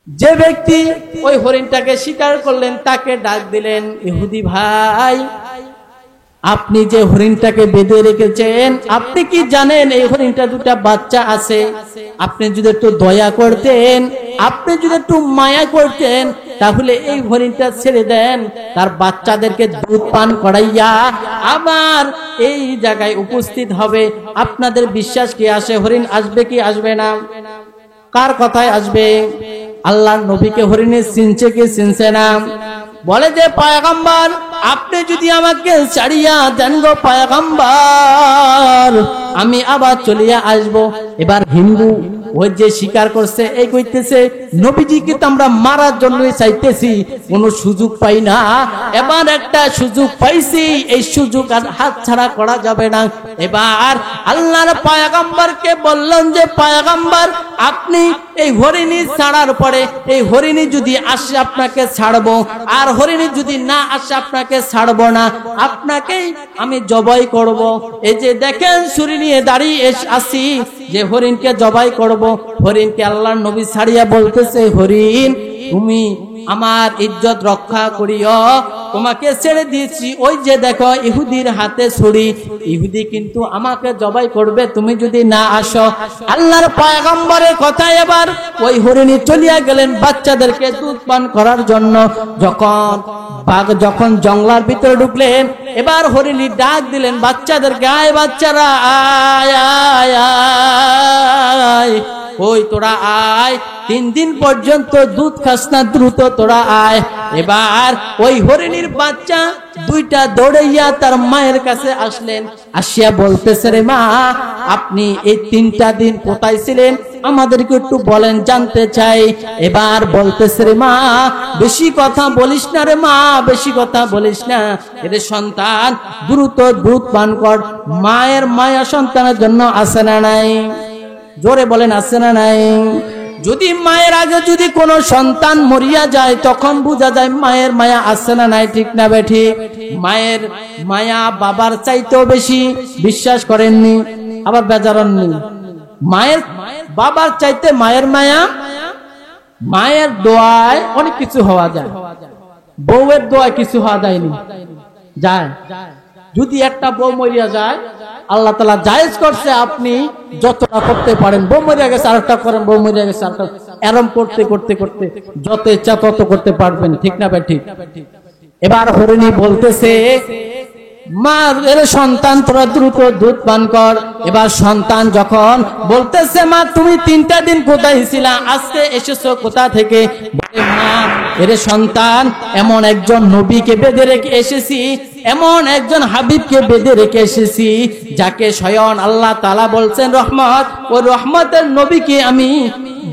যে ব্যক্তি ওই হরিণটাকে শিকার করলেন তাকে ডাক দিলেন, ইহুদি ভাই, আপনি যে হরিণটাকে বেঁধে রেখেছেন, আপনি কি জানেন এই হরিণটা দুটা বাচ্চা আছে? আপনি যদি একটু দয়া করতেন, আপনি যদি একটু মায়া করতেন, তাহলে এই হরিণটা ছেড়ে দেন, তার বাচ্চাদেরকে দুধ পান করাইয়া আবার এই জায়গায় উপস্থিত হবে। আপনাদের বিশ্বাস কি আসে? হরিণ আসবে কি আসবে না? কার কথায় আসবে? আল্লাহর নবীকে হরিণে চিনছে কি চিনছে না? বলে যে পয়গম্বর, আপনি যদি আমাকে ছাড়িয়া দেন গো পয়গম্বর, আমি আবার চলিয়া আসব। এবার হিন্দু ওই যে স্বীকার করছে, এই কইতেছে নবীজিকে তো আমরা মারার জন্যই চাইতেছি, কোনো সুযোগ পাই না, এবার একটা সুযোগ পাইছি, এই সুযোগ আর হাতছাড়া করা যাবে না। এবার আল্লাহর পয়গম্বরকে বললেন যে পয়গম্বর, আপনি এই হরিণী ছাড়ার পরে, এই হরিণী যদি আসে আপনাকে ছাড়বো, আর হরিণী যদি না আসে আপনাকে ছাড়বো না, আপনাকেই আমি জবাই করব। এই যে দেখেন ছুরি নিয়ে দাঁড়িয়ে আসি যে হরিণকে জবাই করব। হরিণকে আল্লাহর নবী ছাড়িয়া বলতেছে, হরিণ তুমি আমার ইজ্জত রক্ষা করিও, তোমাকে ছেড়ে দিয়েছি। ওই যে দেখো ইহুদির হাতে ছুরি, ইহুদি কিন্তু আমাকে জবাই করবে তুমি যদি না আসো। আল্লাহর পয়গম্বরের কথা, এবার ওই হরিণী চলিয়া গেলেন বাচ্চাদেরকে দুধ পান করার জন্য। যখন জঙ্গলার ভিতরে ঢুকলেন, এবার হরিণী ডাক দিলেন বাচ্চাদেরকে, আয় বাচ্চারা আয় আয় আয়, ওই তোরা আয়, 3 দিন পর্যন্ত দুধ খাস না, দ্রুত তোরা আয়। এবার ওই হরিণীর বাচ্চা দুইটা দৌড়াইয়া তার মায়ের কাছে আসলেন, আসিয়া বলতেছে, রে মা, আপনি এই 3টা দিন কোথায় ছিলেন আমাদেরকে একটু বলেন, জানতে চাই। এবার বলতেছে, রে মা, বেশি কথা বলিস না রে মা, বেশি কথা বলিস না, এদের সন্তান দ্রুত দুধ পান কর। মায়ের মায়া সন্তানের জন্য আছে না নাই? জোরে বলেন, আছে না নাই? যদি মায়ের আগে যদি কোনো সন্তান মরিয়া যায়, তখন বোঝা যায় মায়ের মায়া আছে না নাই, ঠিক না বেঠি? মায়ের মায়া বাবার চাইতেও বেশি, বিশ্বাস করেননি? আবার বেজারাননি? মায়ের বাবার চাইতে মায়ের মায়া, মায়ের দোয়ায় অনেক কিছু হওয়া যায়, বউয়ের দোয়ায় কিছু হওয়া যায়নি, যায়। যদি একটা বউ মরিয়া যায়, আল্লাহ তাআলা জায়েজ করছে আপনি যতটা করতে পারেন, বউ মরিয়া গেছে আরেকটা করেন, বউ মরিয়া গেছে আরেকটা, এরম করতে করতে করতে যত ইচ্ছা তত করতে পারবেন, ঠিক না ভাই? ঠিক। এবার হরিণী বলতেছে, মা, এর সন্তান তোরা দ্রুত দুধ পান কর। এবার সন্তান যখন বলতেছে, মা তুমি 3টা দিন কোথায় ছিলা, আজকে এসেছো কোথা থেকে? বলে, মা, এর সন্তান, এমন একজন নবীকে বেঁধে রেখে এসেছি, এমন একজন হাবিবকে বেঁধে রেখে এসেছি, যাকে স্বয়ং আল্লাহ তাআলা বলছেন রহমত, ও রহমতের নবীকে আমি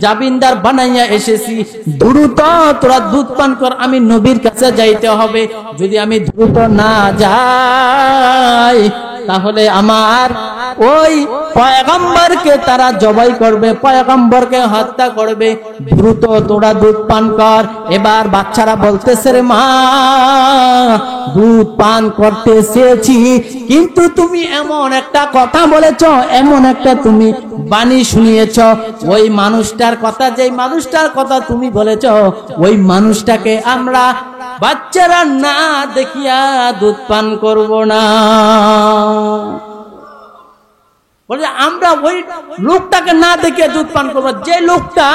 জাবিনদার বানাইয়া এসেছি, দ্রুত তোরা দুধ পান কর, আমি নবীর কাছে যাইতে হবে। যদি আমি দ্রুত না যাই, তাহলে আমার ওই পয়গম্বরকে তারা জবাই করবে, পয়গম্বরকে হত্যা করবে, দ্রুত তোরা দুধ পান কর। এবার বাচ্চারা বলতেছে, রে মা, দুধ পান করতে চেয়েছি, কিন্তু তুমি এমন একটা কথা বলেছ, এমন একটা তুমি বাণী শুনিয়েছ, ওই মানুষটার কথা, যেই মানুষটার কথা তুমি বলেছ, ওই মানুষটাকে আমরা বাচ্চারা না দেখিয়া দুধ পান করব না। বলে, আমরা ওই লোকটাকে না দেখিয়া দুধ পান করবো। যে লোকটা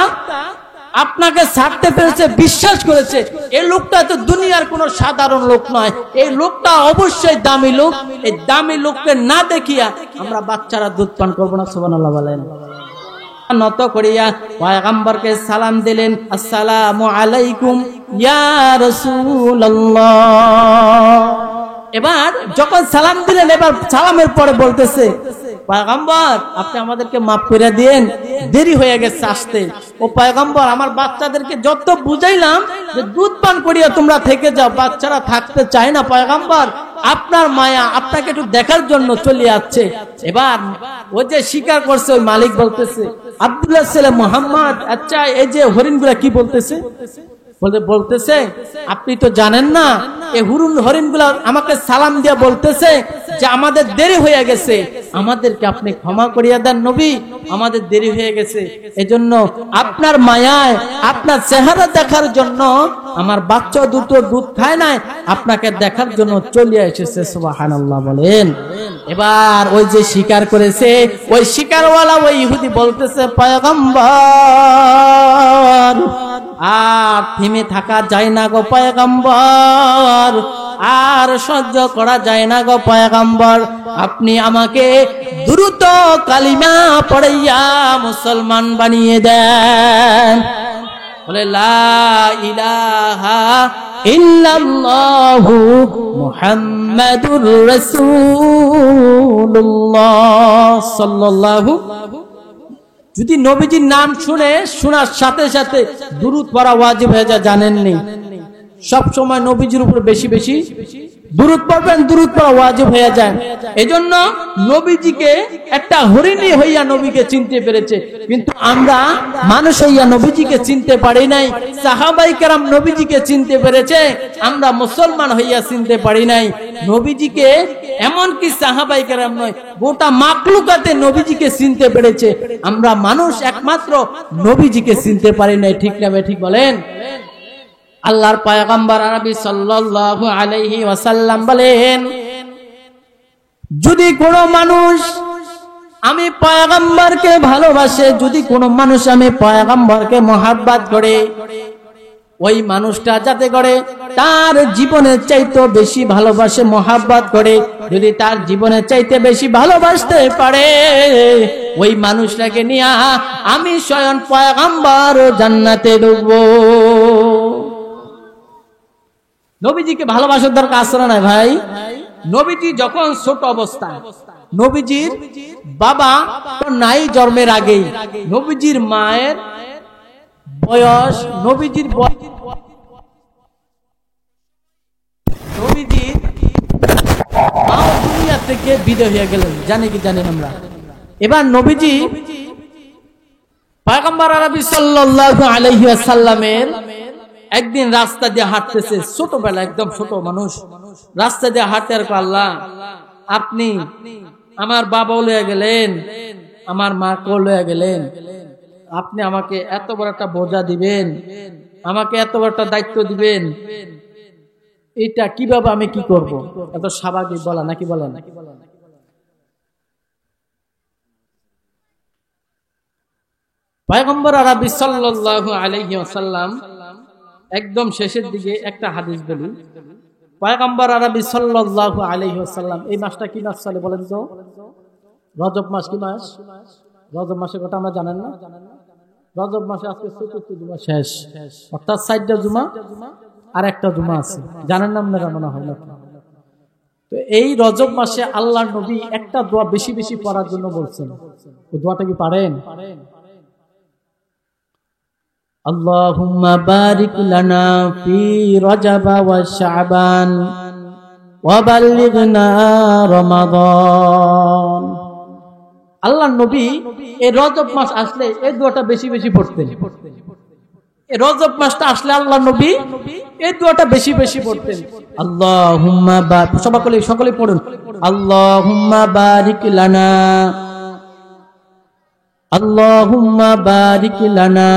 আপনাকে ছাড়তে পেরেছে, বিশ্বাস করেছে, এই লোকটা তো দুনিয়ার কোনো সাধারণ লোক নয়, এই লোকটা অবশ্যই দামি লোক। এই দামি লোককে না দেখিয়া আমরা বাচ্চারা দুধ পান করবো না। সুবহানাল্লাহ বলেন। নত করিয়া পয়গম্বরকে সালাম দিলেন, আসসালামু আলাইকুম ইয়া রাসূলুল্লাহ। এবার যখন সালাম দিলেন, এবার সালামের পরে বলতেছে, পয়গম্বর, আপনি আমাদেরকে মাফ করে দিয়েন, দেরি হয়ে গেছে আসতে। ও পয়গম্বর, আমার বাচ্চাদেরকে যত বুঝাইলাম যে দুধ পান করিয়া তোমরা থেকে যাও, বাচ্চারা থাকতে চায় না। পয়গম্বর, আপনার মায়া আপনাকে একটু দেখার জন্য চলে যাচ্ছে। এবার ও যে স্বীকার করছে, ওই মালিক বলতেছে, আব্দুল্লাহ ছেলে মুহাম্মদ, আচ্ছা এই যে হরিণগুলা কি বলতেছে? বলতেছে আপনি তো জানেন না এই হরিণগুলা আমাকে সালাম দিয়া বলতেছে যে আমাদের দেরি হয়ে গেছে, আমাদেরকে আপনি ক্ষমা করিয়া দেন নবী, আমাদের দেরি হয়ে গেছে। এজন্য আপনার মায়ায় আপনার চেহারা দেখার জন্য আমার বাচ্চা দুটো দুধ খায় নাই, আপনাকে দেখার জন্য চলিয়া এসেছে। সুবহানাল্লাহ বলেন। এবার ওই যে স্বীকার করেছে ওই স্বীকারওয়ালা ওই ইহুদি বলতেছে পয়গম্বর আর থেমে থাকা যায় না গো পয়গম্বর, আর সহ্য করা যায় না গো পয়গম্বর, আপনি আমাকে দ্রুত কালিমা পড়াইয়া মুসলমান বানিয়ে দেন। বলে লা ইলাহা ইল্লাল্লাহু মুহাম্মাদুর রাসূলুল্লাহ সাল্লাল্লাহু। যদি নবীজির নাম শোনার সাথে সাথে দুরূদ পড়া ওয়াজিব হয়ে যায়, জানেননি? সব সময় নবীজির উপর বেশি বেশি দুরূদ পড়বেন, দুরূদ পড়া ওয়াজিব হয়ে যায়। এজন্য নবীজিকে একটা হরিণী হইয়া নবীকে চিনতে পেরেছে, কিন্তু আমরা মানুষ হইয়া নবীজিকে চিনতে পারি নাই। সাহাবায়ে কেরাম নবীজিকে চিনতে পেরেছে, আমরা মুসলমান হইয়া চিনতে পারি নাই নবীজিকে। এমনকি সাহাবায়ে কেরাম নয়, গোটা মাখলুকাতে নবীজিকে চিনতে পেরেছে, আমরা মানুষ একমাত্র নবীজিকে চিনতে পারি নাই। ঠিক না ঠিক বলেন? আল্লাহর পয়গম্বর নবী সাল্লাল্লাহু আলাইহি ওয়াসাল্লাম বলেন, যদি কোনো মানুষ আমি পয়গম্বরকে ভালোবাসে, যদি কোনো মানুষ আমি পয়গম্বরকে মহব্বত করে, ওই মানুষটা যাতে করে তার জীবনের চাইতে বেশি ভালোবাসে মহব্বত করে, যদি তার জীবনের চাইতে বেশি ভালোবাসতে পারে, ওই মানুষটাকে নিয়ে আমি স্বয়ং পয়গম্বর জান্নাতে ঢুকবো। নবীজিকে ভালোবাসার দরকার আছে না নাই ভাই? নবীজি যখন ছোট অবস্থা, নবীজির বাবা নাই জন্মের আগেই, নবীজির মায়ের বয়স, নবীজির মাও দুনিয়া থেকে বিদায় হয়ে গেলেন, জানি কি জানেন আমরা। এবার নবীজি পয়গম্বর আরবি সাল্লাল্লাহু আলাইহি ওয়াসাল্লামের একদিন রাস্তা দিয়ে হাঁটতেছে, ছোটবেলা একদম ছোট মানুষ, রাস্তা দিয়ে হাঁটতে আর আল্লাহ আপনি আমার বাবাও লয়ে গেলেন, আমার মাকেও লয়ে গেলেন, আপনি আমাকে এত বড় একটা বোঝা দিবেন, আমাকে এত বড় একটা দায়িত্ব দিবেন, এটা কিভাবে আমি কি করব? এত স্বাভাবিক বলা নাকি বলেন? পয়গম্বর আরবি সাল্লাল্লাহু আলাইহি ওয়াসাল্লাম একদম শেষের দিকে একটা হাদিস বলি, পয়গম্বর আরবি সাল্লাল্লাহু আলাইহি ওয়াসাল্লাম এই মাসটা কি মাস চলে বলেন তো? রজব মাস। কি মাস? রজব মাসের কথা আমরা জানেন না? রজব মাসে আজকে চতুর্থ জুমা শেষ, অর্থাৎ 4টা জুমা আর একটা জুমা আছে, জানেন না আপনারা মনে হয় না? তো এই রজব মাসে আল্লাহর নবী একটা দোয়া বেশি বেশি পড়ার জন্য বলছেন। ওই দোয়াটা কি পারেন? আল্লাহুম্মা বারিক লানা ফি রজব ওয়া শাবান ওয়া বাল্লিগনা রমাদান। আল্লাহর নবী এই রজব মাস আসলে এই দোয়াটা বেশি বেশি পড়তেন। এই রজব মাসটা আসলে আল্লাহর নবী এই দোয়াটা বেশি বেশি পড়তেন। আল্লাহুম্মা বারিক, সকলে পড়ুন, আল্লাহুম্মা বারিক লানা, আল্লাহুম্মা বারিক লানা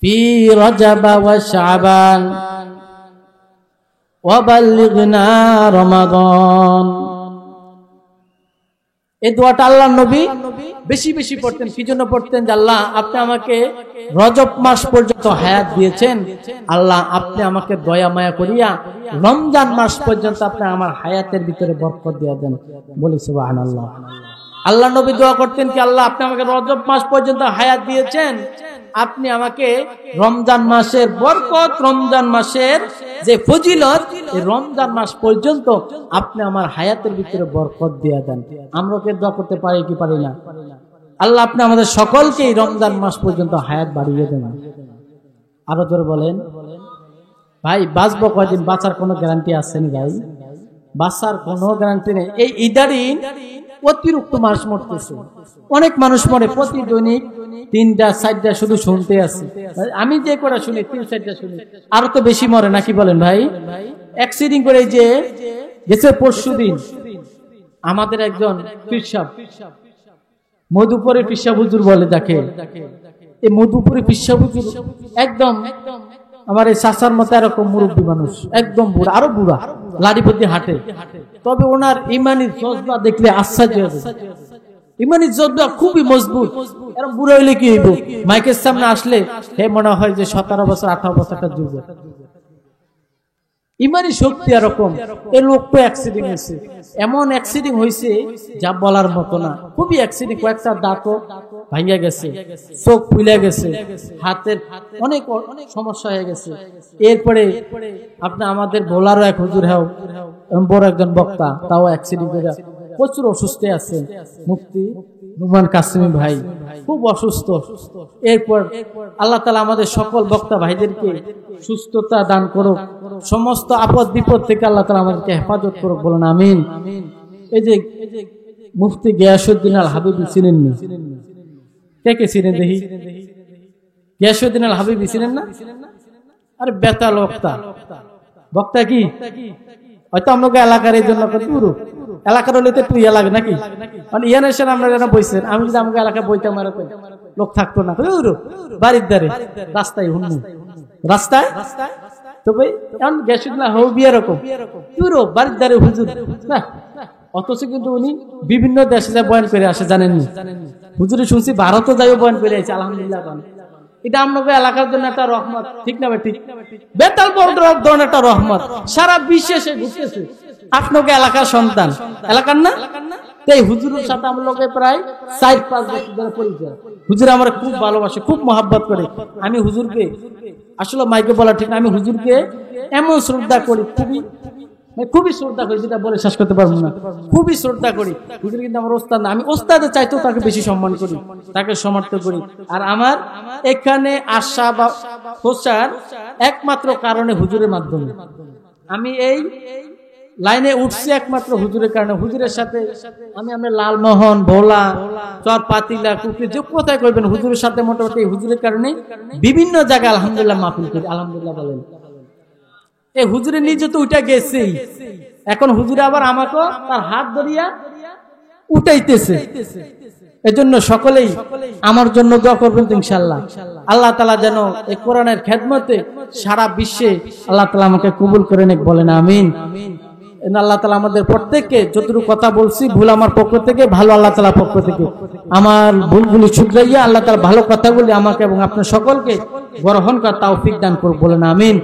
ফি রজব ওয়া শাবান ওয়া বাল্লিগনা রমাদান। এই দোয়াটা আল্লাহর নবী বেশি বেশি পড়তেন। কি জন্য পড়তেন? যে আল্লাহ আপনি আমাকে রজব মাস পর্যন্ত হায়াত দিয়েছেন, আল্লাহ আপনি আমাকে দয়া মায়া করিয়া রমজান মাস পর্যন্ত আপনি আমার হায়াতের ভিতরে বরকত দিয়ে দেন। বলি সুবহানাল্লাহ। আল্লাহ নবী দোয়া করতেন কি, আল্লাহ আপনি আমাকে রজব মাস পর্যন্ত হায়াত দিয়েছেন, আপনি আমাকে রমজান মাসের বরকত, রমজান মাসের যে ফজিলত, এই রমজান মাস পর্যন্ত আপনি আমার হায়াতের ভিতরে বরকত দিয়ে দেন। আমরা কি দোয়া করতে পারি কি পারি না? আল্লাহ আপনি আমাদের সকলকে রমজান মাস পর্যন্ত হায়াত বাড়িয়ে দেন। আরো জোরে বলেন। ভাই বাঁচবো কয়দিন? বাঁচার কোনো গ্যারান্টি আছে না ভাই? বাঁচার কোনো গ্যারান্টি নেই। এই ইদারিন অতিরিক্ত মানুষ মরতেছে, অনেক মানুষ মরে, প্রতি দৈনিক 3টা 4টা শুধু শুনতে আছে। আমি যে কটা শুনি 3-4টা শুনি, আরো তো বেশি মরে নাকি বলেন ভাই? অ্যাক্সিডিং করে যে গেছে পরশুদিন আমাদের একজন পীর সাহেব, মধুপুরে পীর সাহেব হুজুর বলে যাকে, এই মধুপুরে পীর সাহেব হুজুর একদম আমার এই চাচার মতো এরকম মুরব্বী মানুষ, একদম বুড়া, আরো বুড়া, লাঠিপতি হাঁটে। তবে ওনার ইমানি জজবা দেখলে আশ্চর্য হবে। ইমানি জজবা খুবই মজবুত। এরকম বুড়া হইলে কি হইব? মাইকের সামনে আসলে হে মনে হয় যে 17 বছর 18 বছর একটা যুবক। ইমানি শক্তি এরকম। এই লোক তো অ্যাক্সিডেন্ট হয়েছে, এমন অ্যাক্সিডেন্ট হয়েছে যা বলার মতো না। খুবই অ্যাক্সিডেন্ট, কয়েকটা দাঁতও ভাঙিয়া গেছে, চোখ ফুলে গেছে, হাতের অনেক সমস্যা হয়ে গেছে। এরপরে আপনি আমাদের ভোলারও এক হুজুর হ্যাঁ বড় একজন বক্তা, তাও অ্যাক্সিডেন্ট করে প্রচুর অসুস্থ আছে, মুফতি নুমান কাসেমি ভাই খুব অসুস্থ। এরপর আল্লাহ তাআলা আমাদের সকল বক্তা ভাইদেরকে সুস্থতা দান করুক, সমস্ত আপদ বিপদ থেকে আল্লাহ তাআলা আমাদেরকে হেফাজত করুক, বলুন আমিন। এই যে মুফতি গিয়াসউদ্দিন আল হাবিবি চিনেননি? কে কে চিনেন দেখি? গিয়াসউদ্দিন আল হাবিবি চিনেন না? আরে বেতাল বক্তা। বক্তা কি হয়তো আমাকে এলাকার এই জন্য পুরো এলাকার হলে তো তুই এলাকা নাকি মানে ইয়ান এসে আমরা যেন বইছেন, আমি যদি আমাকে এলাকায় বইতাম এরকম লোক থাকতো না, বাড়ির ধারে রাস্তায় হুন্নু রাস্তায়। তবে এখন গেছিল না হবি এরকম পুরো বাড়ির ধারে হুজুর না, অথচ কিন্তু উনি বিভিন্ন দেশে যা বয়ান করে আসে জানেননি। হুজুরে শুনছি ভারতও যাইও বয়ান করে আসে, আলহামদুলিল্লাহ। এটা আপনাকে এলাকার জন্য একটা রহমত, ঠিক না? ঠিক বেতাল বড় ধরনের একটা রহমত, সারা বিশ্বে সে ঘুরতেছে। আপনাকে এলাকার সন্তান, এলাকার না? এই হুজুরের সাথে আমার লোকে প্রায় 4-5 বছর ধরে পরিচয়। হুজুর আমার খুব ভালোবাসে, খুব মহাব্বত করে। আমি হুজুরকে আসলে মাইকে বলা ঠিক না, আমি হুজুরকে এমন শ্রদ্ধা করি, খুবই শ্রদ্ধা করি, যেটা বলে শেষ করতে পারবো না। খুবই শ্রদ্ধা করি হুজুর, কিন্তু আমার ওস্তাদ না, আমি ওস্তাদের চাইতেও তাকে বেশি সম্মান করি, তাকে সমর্থন করি। আর আমার এখানে আসা বা প্রচার একমাত্র কারণে হুজুরের মাধ্যমে। আমি এই লাইনে উঠছি একমাত্র হুজুরের কারণে। হুজুরের সাথে আমি লালমোহন, ভোলা, চর পাতিলা, কুকরি যে কোথায় করবেন, হুজুরের সাথে মোটামুটি হুজুরের কারণে বিভিন্ন জায়গায় আলহামদুলিল্লাহ মাহফিল করি। আলহামদুলিল্লাহ বলেন। এই হুজুরে নিজে তো উঠে গেছেই, এখন হুজুরে আবার আমাকে তার হাত ধরিয়া উঠাইতেছে। এজন্য সকলেই আমার জন্য দোয়া করবেন ইনশাআল্লাহ। আল্লাহ তাআলা যেন এই কোরআনের খেদমতে সারা বিশ্বে আল্লাহ তাআলা আমাকে কবুল করে নেক, বলেন আমিন। আল্লাহ তাআলা আমাদের প্রত্যেককে যতটুকু কথা বলছি ভুল আমার পক্ষ থেকে, ভালো আল্লাহ তাআলার পক্ষ থেকে, আমার ভুলগুলি শুধরাইয়া আল্লাহ তাআলা ভালো কথাগুলি আমাকে এবং আপনার সকলকে গ্রহণ করার তৌফিক দান করুন, বলেন আমিন।